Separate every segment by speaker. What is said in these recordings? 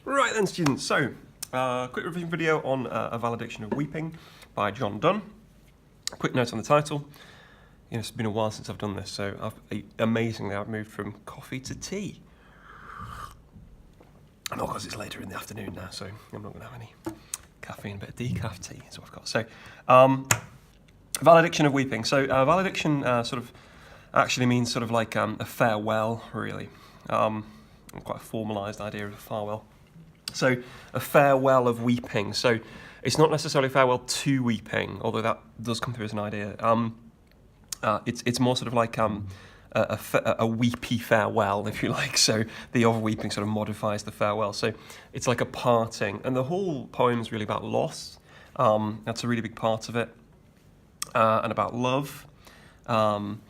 Speaker 1: Right then, students, so quick revision video on A Valediction of Weeping by Donne. Quick note on the title. It's been a while since I've done this, so amazingly I've moved from coffee to tea. And of course it's later in the afternoon now, so I'm not going to have any caffeine, a bit of decaf tea is what I've got. So, Valediction of Weeping. So valediction sort of actually means sort of like a farewell, really. Quite a formalised idea of a farewell. So a farewell of weeping. So it's not necessarily farewell to weeping, although that does come through as an idea. It's more sort of like a weepy farewell, if you like. So the of weeping sort of modifies the farewell. So it's like a parting, and the whole poem is really about loss. That's a really big part of it, and about love, and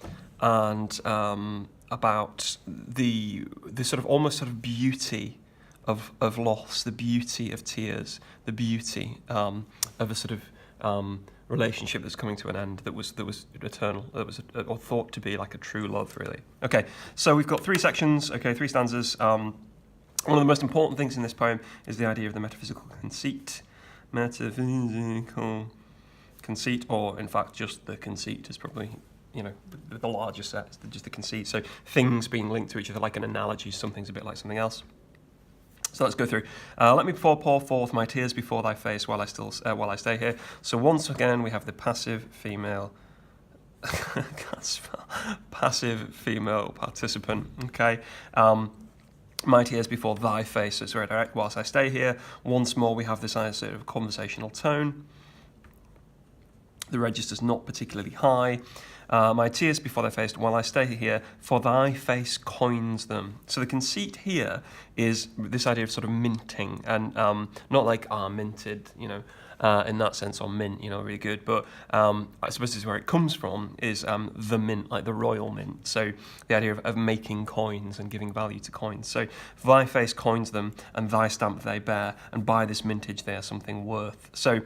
Speaker 1: about the sort of almost sort of beauty of loss, the beauty of tears, the beauty of a sort of relationship that's coming to an end, that was eternal, that was or thought to be like a true love, really. Okay, so we've got three sections. Okay, three stanzas. One of the most important things in this poem is the idea of the metaphysical conceit. Metaphysical conceit, or in fact just the conceit is probably, the larger set, just the conceit. So things being linked to each other, like an analogy, something's a bit like something else. So let's go through. Let me pour forth my tears before thy face while I stay here. So once again we have the passive female, passive female participant. Okay. My tears before thy face. So it's very direct. Whilst I stay here. Once more we have this sort of conversational tone. The register's not particularly high. My tears before thy face, while I stay here, for thy face coins them. So the conceit here is this idea of sort of minting, and not like minted, in that sense, or mint, really good. But I suppose this is where it comes from, is the mint, like the royal mint. So the idea of making coins and giving value to coins. So thy face coins them, and thy stamp they bear, and by this mintage they are something worth. So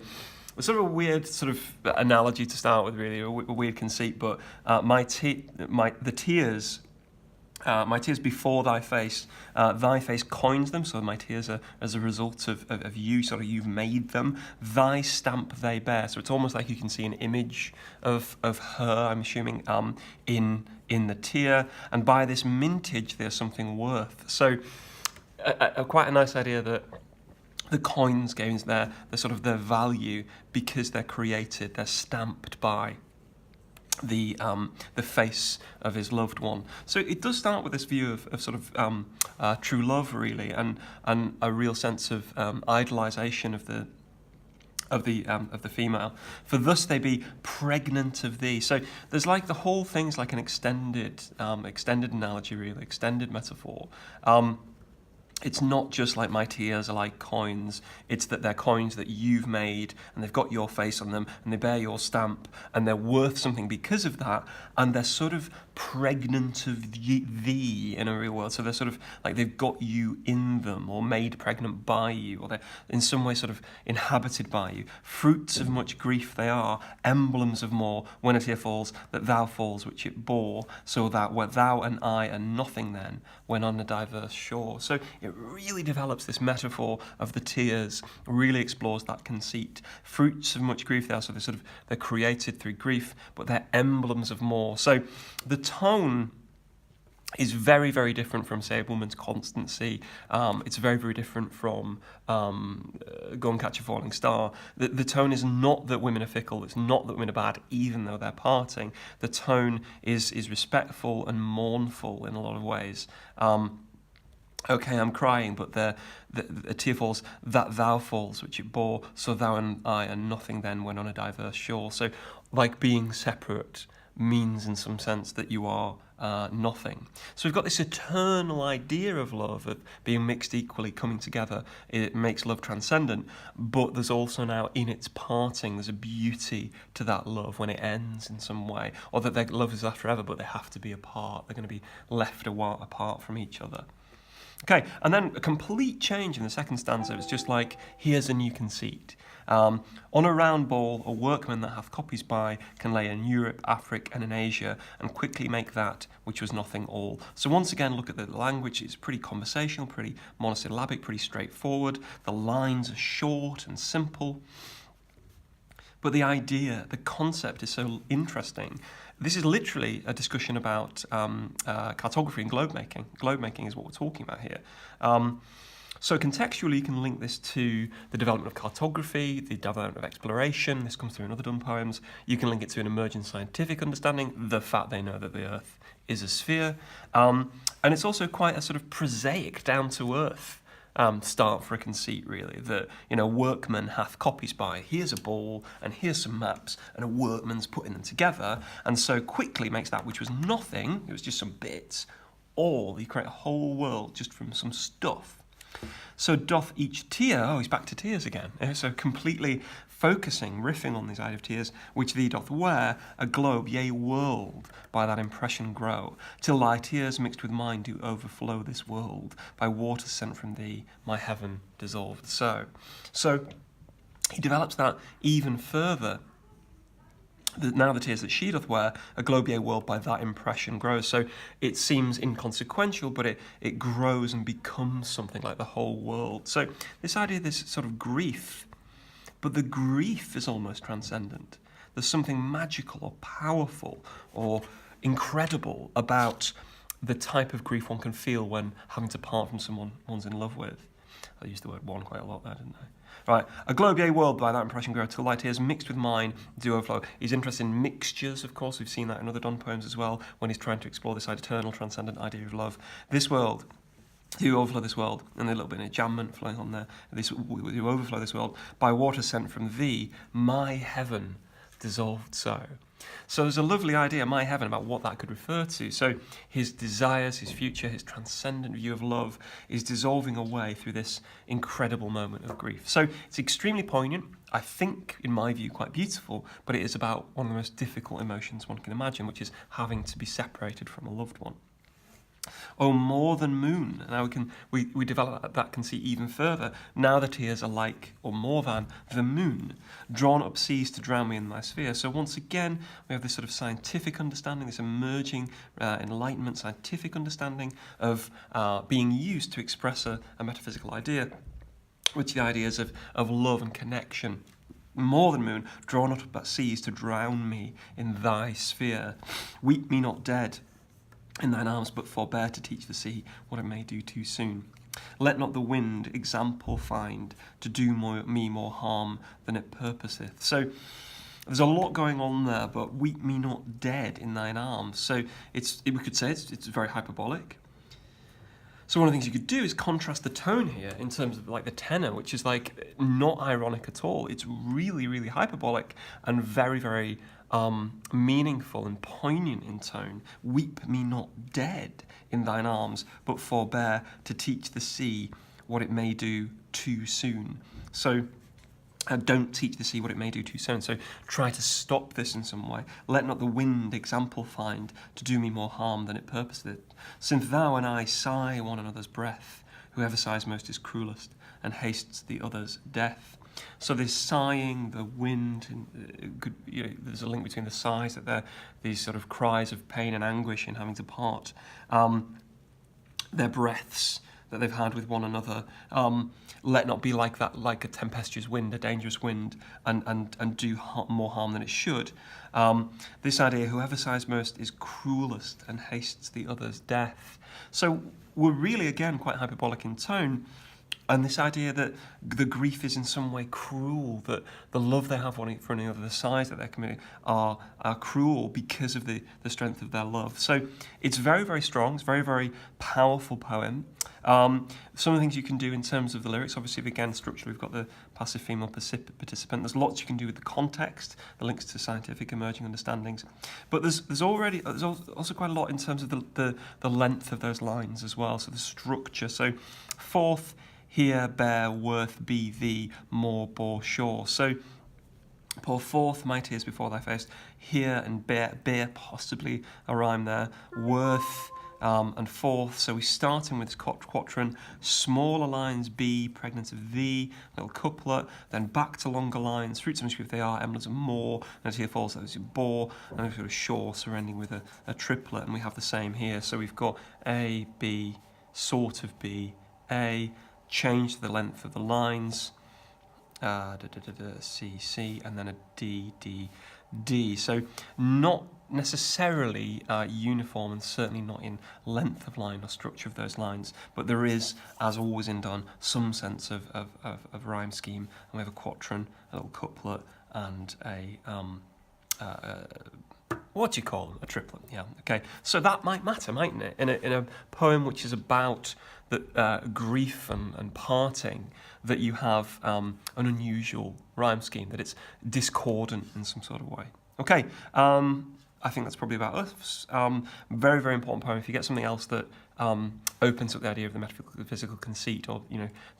Speaker 1: it's sort of a weird sort of analogy to start with, really, a weird conceit. But my tears before thy face coins them. So my tears are as a result of you, sort of you've made them. Thy stamp they bear. So it's almost like you can see an image of her, I'm assuming, in the tear. And by this mintage, there's something worth. So quite a nice idea that the coins gains their sort of their value because they're created, they're stamped by the face of his loved one. So it does start with this view of sort of true love, really, and a real sense of idolization of the female. For thus they be pregnant of thee. So there's like the whole thing's like an extended analogy, really, extended metaphor. It's not just like my tears are like coins, it's that they're coins that you've made, and they've got your face on them, and they bear your stamp, and they're worth something because of that, and they're sort of pregnant of thee in a real world. So they're sort of like they've got you in them, or made pregnant by you, or they're in some way sort of inhabited by you. Fruits of much grief they are, emblems of more, when a tear falls, that thou falls which it bore, so that were thou and I are nothing then, when on a diverse shore. So it really develops this metaphor of the tears, really explores that conceit. Fruits of much grief they are, so they're created through grief, but they're emblems of more. So the tone is very, very different from, say, a woman's constancy. It's very, very different from Go and Catch a Falling Star. The tone is not that women are fickle, it's not that women are bad, even though they're parting. The tone is respectful and mournful in a lot of ways. Okay, I'm crying, but the tear falls, that thou falls, which it bore, so thou and I are nothing then when on a diverse shore. So, like being separate means in some sense that you are nothing. So we've got this eternal idea of love, of being mixed equally, coming together. It makes love transcendent, but there's also now in its parting, there's a beauty to that love when it ends in some way, or that their love is left forever, but they have to be apart. They're going to be left apart from each other. Okay, and then a complete change in the second stanza. It's just like, here's a new conceit. On a round ball, a workman that hath copies by can lay in Europe, Africa, and in Asia, and quickly make that which was nothing all. So once again, look at the language. It's pretty conversational, pretty monosyllabic, pretty straightforward. The lines are short and simple. But the idea, the concept is so interesting. This is literally a discussion about cartography and globe making. Globe making is what we're talking about here. So contextually, you can link this to the development of cartography, the development of exploration. This comes through in other Donne poems. You can link it to an emergent scientific understanding, the fact they know that the Earth is a sphere. And it's also quite a sort of prosaic, down-to-earth start for a conceit, really, that, workman hath copies by. Here's a ball, and here's some maps, and a workman's putting them together, and so quickly makes that which was nothing, it was just some bits, all. You create a whole world just from some stuff. So doth each tear, he's back to tears again, so completely focusing, riffing on this idea of tears, which thee doth wear, a globe, yea, world, by that impression grow, till thy tears mixed with mine do overflow this world, by waters sent from thee, my heaven dissolved so. So he develops that even further. Now the tears that she doth wear, a globe, yea, world, by that impression grows. So it seems inconsequential, but it grows and becomes something like the whole world. So this idea of this sort of grief, but the grief is almost transcendent. There's something magical or powerful or incredible about the type of grief one can feel when having to part from someone one's in love with. I used the word one quite a lot there, didn't I? Right, a globe, yea, world, by that impression grow, till thy tears mixed with mine do overflow. He's interested in mixtures, of course. We've seen that in other Donne poems as well, when he's trying to explore this eternal, transcendent idea of love. This world, who overflow this world, and a little bit of enjambment flowing on there, who overflow this world, by water sent from thee, my heaven dissolved so. So there's a lovely idea, my heaven, about what that could refer to. So his desires, his future, his transcendent view of love is dissolving away through this incredible moment of grief. So it's extremely poignant, I think, in my view, quite beautiful, but it is about one of the most difficult emotions one can imagine, which is having to be separated from a loved one. Oh, more than moon. Now we develop that conceit even further. Now the tears are like, or more than, the moon, drawn up seas to drown me in thy sphere. So once again, we have this sort of scientific understanding, this emerging enlightenment scientific understanding of being used to express a metaphysical idea, which the ideas of love and connection. More than moon, drawn up at seas to drown me in thy sphere. Weep me not dead in thine arms, but forbear to teach the sea what it may do too soon. Let not the wind example find to do me more harm than it purposeth. So there's a lot going on there, but weep me not dead in thine arms. So we could say it's very hyperbolic. So one of the things you could do is contrast the tone here in terms of like the tenor, which is like not ironic at all. It's really, really hyperbolic and very, very meaningful and poignant in tone. Weep me not dead in thine arms, but forbear to teach the sea what it may do too soon. So don't teach the sea what it may do too soon. So try to stop this in some way. Let not the wind example find to do me more harm than it purposeth. Since thou and I sigh one another's breath, whoever sighs most is cruelest and hastes the other's death. So this sighing, the wind, there's a link between the sighs, that they're these sort of cries of pain and anguish in having to part, their breaths that they've had with one another. Let not be like that, like a tempestuous wind, a dangerous wind, and do more harm than it should. This idea, whoever sighs most is cruelest and hastes the other's death. So we're really, again, quite hyperbolic in tone. And this idea that the grief is in some way cruel, that the love they have for another, the sighs that they're committing are cruel because of the strength of their love. So it's very, very strong. It's a very, very powerful poem. Some of the things you can do in terms of the lyrics, obviously, again, structurally, we've got the passive female participant. There's lots you can do with the context, the links to scientific emerging understandings. But there's also quite a lot in terms of the length of those lines as well, so the structure. So forth, here bear worth be thee more bore sure. So pour forth my tears before thy face. Here and bear possibly a rhyme there. Worth and fourth. So we're starting with this quatrain, smaller lines B, pregnant of V, little couplet, then back to longer lines, fruits of mischief they are, emblems of more, and as here falls, those who bore, and then sort of short, ending with a triplet, and we have the same here. So we've got A, B, sort of B, A, change the length of the lines, C, C, and then a D, D, D. So not necessarily uniform, and certainly not in length of line or structure of those lines, but there is, as always in Donne, some sense of rhyme scheme, and we have a quatrain, a little couplet, and a what do you call them? A triplet, yeah. Okay, so that might matter, mightn't it? In a poem which is about the grief and parting, that you have an unusual rhyme scheme, that it's discordant in some sort of way. Okay, I think that's probably about us. Very, very important poem. If you get something else that opens up the idea of the metaphysical conceit, or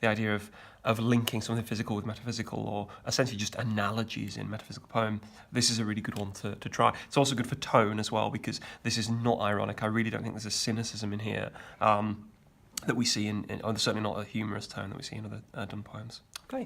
Speaker 1: the idea of linking something physical with metaphysical, or essentially just analogies in metaphysical poem, this is a really good one to try. It's also good for tone as well, because this is not ironic. I really don't think there's a cynicism in here that we see or certainly not a humorous tone that we see in other Donne poems. Okay.